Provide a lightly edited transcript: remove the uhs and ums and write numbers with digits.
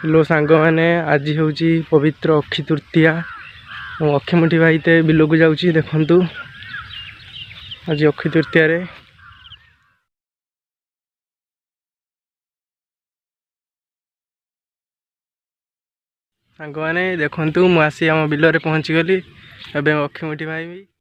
hello सांग मैंने आज हूँ पवित्र अक्षी तृतीया अक्षीमुठी भाई ते बिल को जाऊँगी देखु आज अक्षी तृतीया रे सांग मैंने देखु मुझे आम बिल पहुँची गली एवं अक्षीमुठी भाई भी